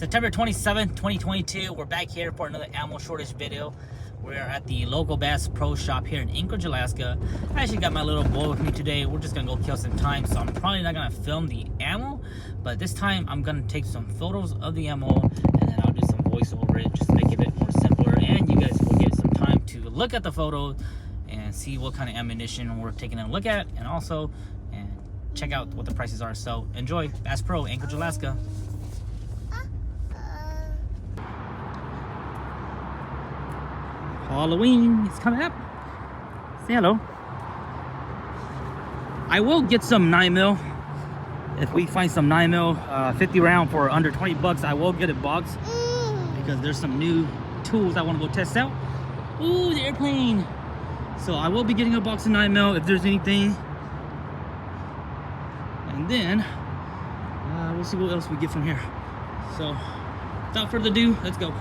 September 27th, 2022. We're back here for another ammo shortage video. We're at the local Bass Pro Shop here in Anchorage, Alaska. I actually got my little boy with me today. We're just gonna go kill some time, so I'm probably not gonna film the ammo, but this time I'm gonna take some photos of the ammo and then I'll do some voice over it, just to make it a bit more simpler, and you guys will get some time to look at the photo and see what kind of ammunition we're taking a look at, and also check out what the prices are. So enjoy. Bass Pro, Anchorage, Alaska. Halloween is coming up. Say hello. I will get some 9mm. If we find some 9mm 50 round for under 20 bucks, I will get a box because there's some new tools I want to go test out. Ooh, the airplane. So I will be getting a box of 9mm if there's anything. And then we'll see what else we get from here. So without further ado, let's go.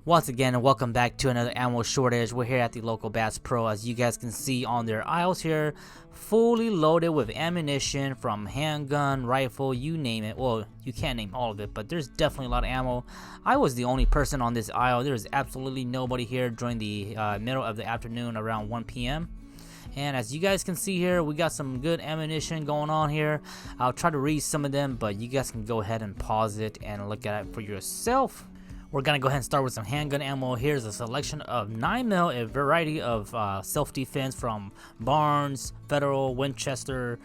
Once again, welcome back to another ammo shortage. We're here at the local Bass Pro. As you guys can see on their aisles here, fully loaded with ammunition from handgun, rifle, you name it. Well, you can't name all of it, but there's definitely a lot of ammo. I was the only person on this aisle. There's absolutely nobody here during the middle of the afternoon around 1 p.m. And as you guys can see here, we got some good ammunition going on here. I'll try to read some of them, but you guys can go ahead and pause it and look at it for yourself. We're gonna go ahead and start with some handgun ammo. Here's a selection of 9mm, a variety of self-defense from Barnes, Federal, Winchester,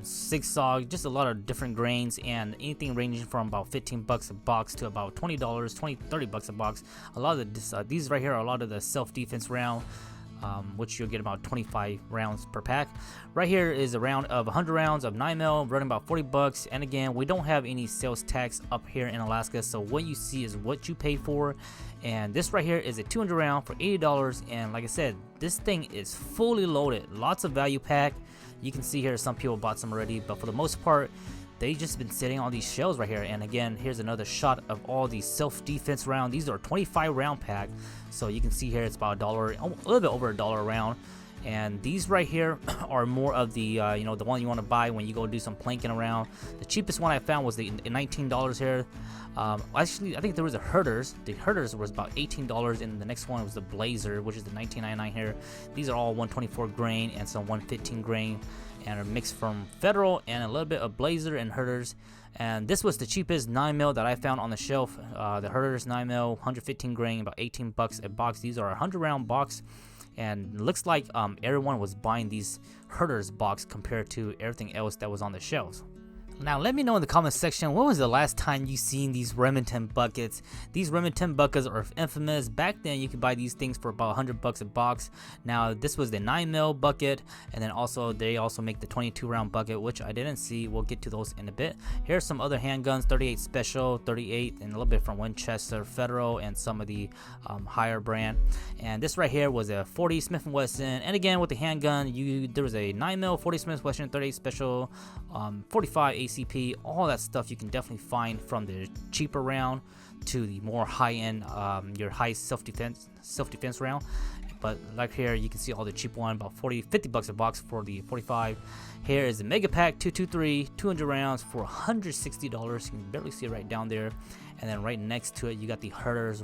Zigzag, just a lot of different grains, and anything ranging from about 15 bucks a box to about $20, 30 bucks a box. A lot of these right here are a lot of the self-defense round, which you'll get about 25 rounds per pack. Right here is a round of 100 rounds of 9mm, running about 40 bucks. And again, we don't have any sales tax up here in Alaska, so what you see is what you pay for. And this right here is a 200 round for $80. And like I said, this thing is fully loaded, lots of value pack. You can see here some people bought some already, but for the most part, they just been sitting on these shelves right here. And again, here's another shot of all these self-defense round. These are 25 round pack, so you can see here it's about $1, a little bit over $1 a round. And these right here are more of the you know, the one you want to buy when you go do some planking around. The cheapest one I found was the $19 here. Actually, I think there was a Herders. The Herders was about $18, and the next one was the Blazer, which is the $19.99 here. These are all 124 grain and some 115 grain, and are mixed from Federal and a little bit of Blazer and Herders. And this was the cheapest 9mm that I found on the shelf. The Herders 9mm, 115 grain, about 18 bucks a box. These are a 100 round box, and looks like everyone was buying these Herders box compared to everything else that was on the shelves. Now let me know in the comment section, when was the last time you seen these Remington buckets? These Remington buckets are infamous. Back then you could buy these things for about 100 bucks a box. Now this was the 9mm bucket, and then also they also make the 22 round bucket, which I didn't see. We'll get to those in a bit. Here's some other handguns, 38 Special, 38, and a little bit from Winchester, Federal, and some of the higher brand. And this right here was a 40 Smith & Wesson, and again with the handgun, there was a 9mm 40 Smith & Wesson, 38 Special, 45 ACP, all that stuff you can definitely find from the cheaper round to the more high-end, your high self-defense round. But like here, you can see all the cheap one, about 50 bucks a box for the 45. Here is the Mega Pack 223, 200 rounds for $160. You can barely see it right down there. And then right next to it, you got the Herders,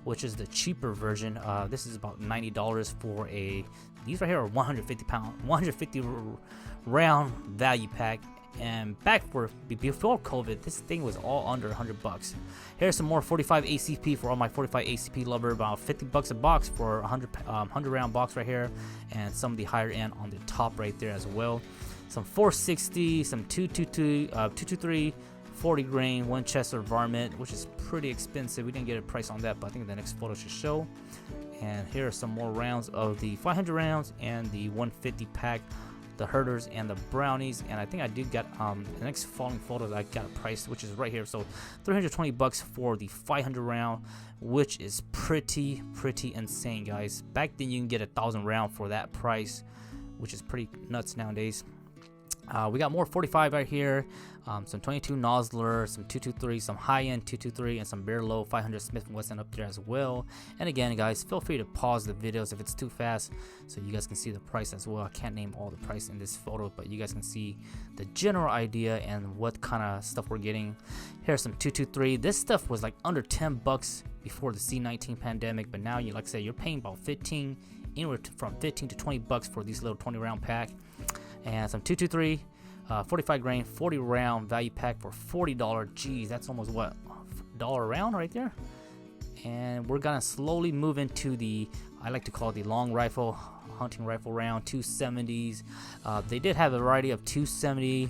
which is the cheaper version. This is about $90 for these right here are 150 round value pack. And before COVID, this thing was all under 100 bucks. Here's some more 45 ACP for all my 45 ACP lover, about 50 bucks a box for 100 round box right here, and some of the higher end on the top right there as well. Some 460, some 223, 40 grain Winchester varmint, which is pretty expensive. We didn't get a price on that, but I think the next photo should show. And here are some more rounds of the 500 rounds and the 150 pack, the Herders and the Brownies. And I think I did get the next following photos I got a price, which is right here. So 320 bucks for the 500 round, which is pretty insane, guys. Back then you can get 1,000 round for that price, which is pretty nuts nowadays. We got more 45 right here, some 22 Nosler, some 223, some high-end 223, and some bare low 500 Smith & Wesson up there as well. And again, guys, feel free to pause the videos if it's too fast so you guys can see the price as well. I can't name all the price in this photo, but you guys can see the general idea and what kind of stuff we're getting. Here's some 223. This stuff was like under 10 bucks before the C-19 pandemic, but now, you like I said, you're paying about 15, anywhere from 15 to 20 bucks for these little 20 round pack. And some 223 45 grain 40 round value pack for $40. Geez, that's almost what, $1 round right there. And we're gonna slowly move into the, I like to call it the long rifle, hunting rifle round, 270s. They did have a variety of 270,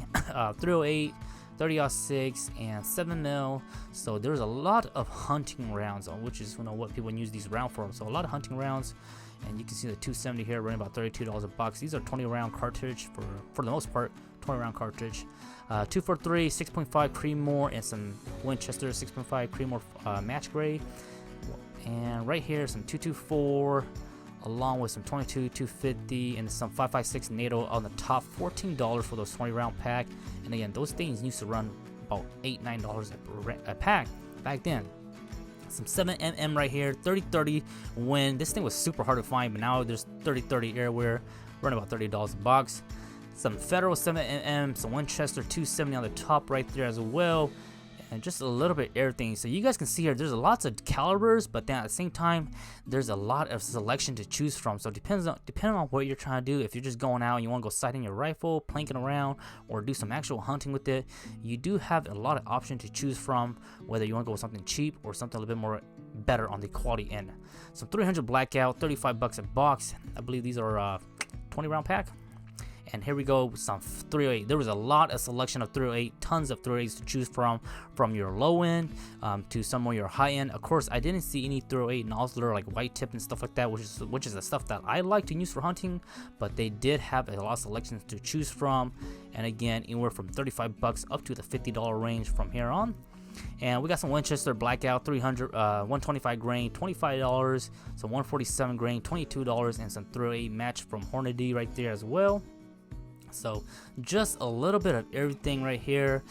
308, 30-06, and 7mm. So there's a lot of hunting rounds, which is, you know, what people use these rounds for. So a lot of hunting rounds. And you can see the 270 here running about $32 a box. These are 20 round cartridge for the most part, 20 round cartridge. 243, 6.5 Creedmoor, and some Winchester 6.5 Creedmoor match gray. And right here, some 224, along with some 22, 250, and some 5.56 NATO on the top. $14 for those 20 round pack. And again, those things used to run about $8, $9 a pack back then. Some 7mm right here, 30-30 when this thing was super hard to find, but now there's 30-30 everywhere, running about $30 a box. Some Federal 7mm, some Winchester 270 on the top right there as well, and just a little bit of everything. So you guys can see here, there's lots of calibers, but then at the same time, there's a lot of selection to choose from. So depending on what you're trying to do. If you're just going out and you want to go sighting your rifle, planking around, or do some actual hunting with it, you do have a lot of options to choose from, whether you want to go with something cheap or something a little bit more better on the quality end. Some 300 blackout, 35 bucks a box. I believe these are 20 round pack. And here we go with some 308. There was a lot of selection of 308, tons of 308s to choose from your low end to some of your high end. Of course, I didn't see any 308 Nosler like white tip and stuff like that, which is the stuff that I like to use for hunting. But they did have a lot of selections to choose from, and again, anywhere from 35 bucks up to the $50 range from here on. And we got some Winchester blackout 300, 125 grain, $25, some 147 grain, $22, and some 308 match from Hornady right there as well. So just a little bit of everything right here.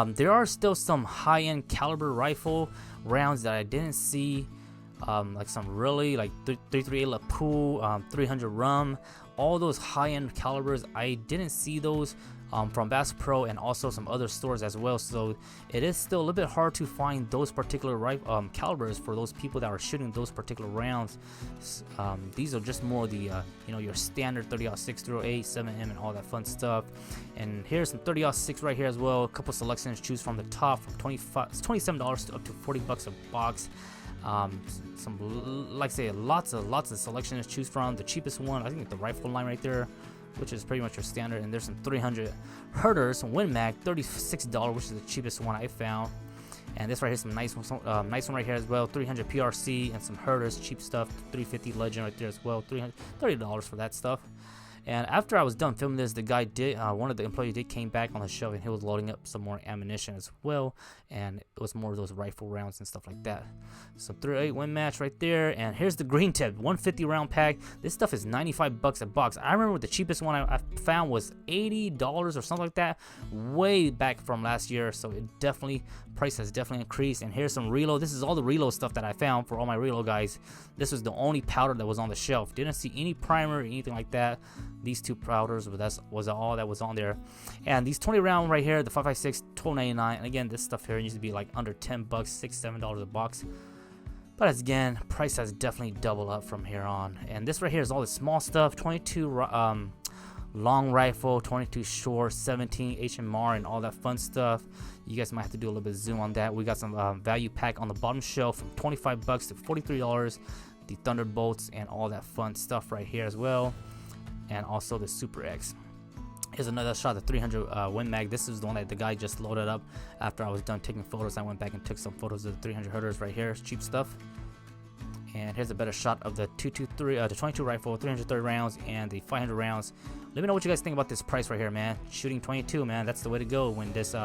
There are still some high-end caliber rifle rounds that I didn't see, like some really like 338 Lapua, 300 Rum, all those high-end calibers. I didn't see those from Bass Pro and also some other stores as well. So it is still a little bit hard to find those particular calibers for those people that are shooting those particular rounds. These are just more the you know, your standard 30-06, 308, 7M, and all that fun stuff. And here's some 30-06 right here as well. A couple selections to choose from. The top from $27 to up to 40 bucks a box. Some, like I say, lots of selections to choose from. The cheapest one, I think, the rifle line right there, which is pretty much your standard. And there's some 300 Herders, some Win Mag, $36, which is the cheapest one I found. And this right here is some nice one right here as well. 300 PRC and some Herders, cheap stuff. 350 Legend right there as well. $30 for that stuff. And after I was done filming this, the guy did, one of the employees came back on the show, and he was loading up some more ammunition as well. And it was more of those rifle rounds and stuff like that. So 308 win match right there. And here's the green tip, 150 round pack. This stuff is 95 bucks a box. I remember the cheapest one I found was $80 or something like that, way back from last year. So it definitely, price has definitely increased. And here's some reload. This is all the reload stuff that I found for all my reload guys. This was the only powder that was on the shelf. Didn't see any primer or anything like that. These two powders, but that was all that was on there. And these 20 round right here, the 5.56, $12.99. And again, this stuff here used to be like under 10 bucks, $6-7 a box. But as again, price has definitely doubled up from here on. And this right here is all the small stuff. 22 long rifle, 22 short, 17 HMR, and all that fun stuff. You guys might have to do a little bit of zoom on that. We got some value pack on the bottom shelf from 25 bucks to $43. The Thunderbolts and all that fun stuff right here as well. And also the Super X. Here's another shot of the 300 Win Mag. This is the one that the guy just loaded up after I was done taking photos. I went back and took some photos of the 300 Herders right here. It's cheap stuff. And here's a better shot of the 223, the 22 rifle, 330 rounds, and the 500 rounds. Let me know what you guys think about this price right here, man. Shooting 22, man, that's the way to go when this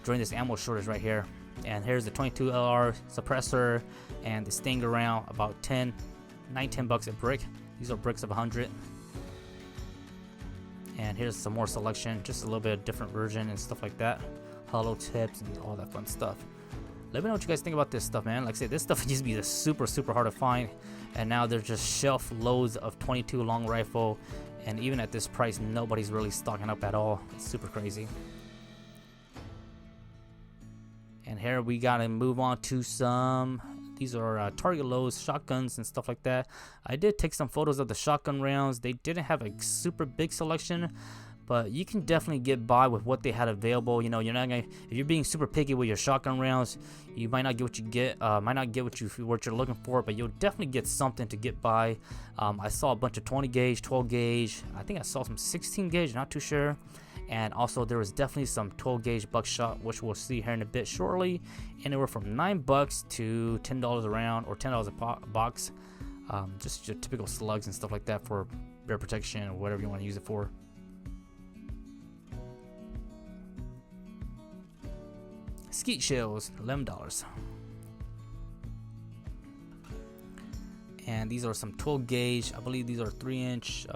during this ammo shortage right here. And here's the 22 LR suppressor and the Stinger round, about 9-10 bucks a brick. These are bricks of 100. And here's some more selection, just a little bit of different version and stuff like that. Hollow tips and all that fun stuff. Let me know what you guys think about this stuff, man. Like I said, this stuff used to be super hard to find, and now there's just shelf loads of 22 long rifle, and even at this price, nobody's really stocking up at all. It's super crazy. And here we gotta move on to some. These are target loads, shotguns, and stuff like that. I did take some photos of the shotgun rounds. They didn't have a super big selection, but you can definitely get by with what they had available. You know, you're not gonna, if you're being super picky with your shotgun rounds, you might not get what you get, might not get what you're looking for, but you'll definitely get something to get by. I saw a bunch of 20 gauge, 12 gauge. I think I saw some 16 gauge, not too sure. And also there was definitely some 12 gauge buckshot, which we'll see here in a bit shortly. Anywhere from $9 to $10 a round, or $10 a box. Just your typical slugs and stuff like that for bear protection or whatever you want to use it for. Skeet shells, $11. And these are some 12 gauge. I believe these are 3-inch.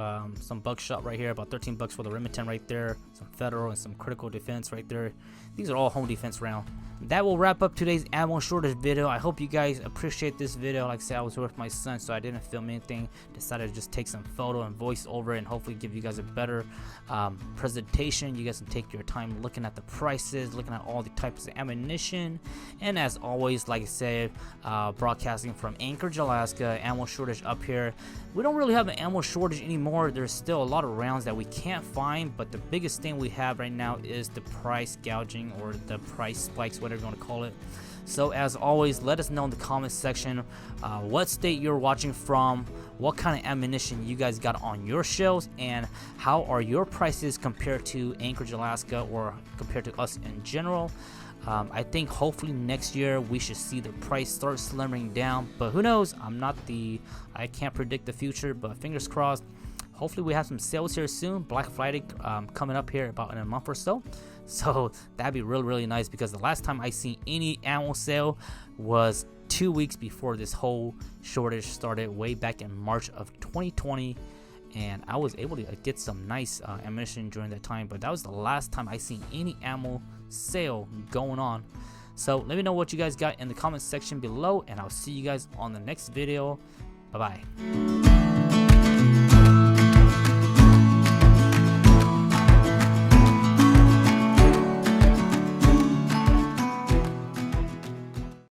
Some buckshot right here, about $13 for the Remington right there. Some federal and some critical defense right there. These are all home defense round. That will wrap up today's ammo shortage video. I hope you guys appreciate this video. Like I said, I was with my son, so I didn't film anything. Decided to just take some photo and voice over it, and hopefully give you guys a better presentation. You guys can take your time looking at the prices, looking at all the types of ammunition. And as always, like I said, broadcasting from Anchorage, Alaska. Ammo shortage up here. We don't really have an ammo shortage anymore. There's still a lot of rounds that we can't find, but the biggest thing we have right now is the price gouging, or the price spikes, whatever you want to call it. So as always, let us know in the comment section what state you're watching from, what kind of ammunition you guys got on your shelves, and how are your prices compared to Anchorage, Alaska, or compared to us in general. I think hopefully next year we should see the price start slimming down, but who knows? I can't predict the future, but fingers crossed. Hopefully we have some sales here soon. Black Friday coming up here about in a month or so. So that'd be really nice, because the last time I seen any ammo sale was 2 weeks before this whole shortage started, way back in March of 2020. And I was able to get some nice ammunition during that time, but that was the last time I seen any ammo sale going on. So let me know what you guys got in the comment section below, and I'll see you guys on the next video. Bye bye.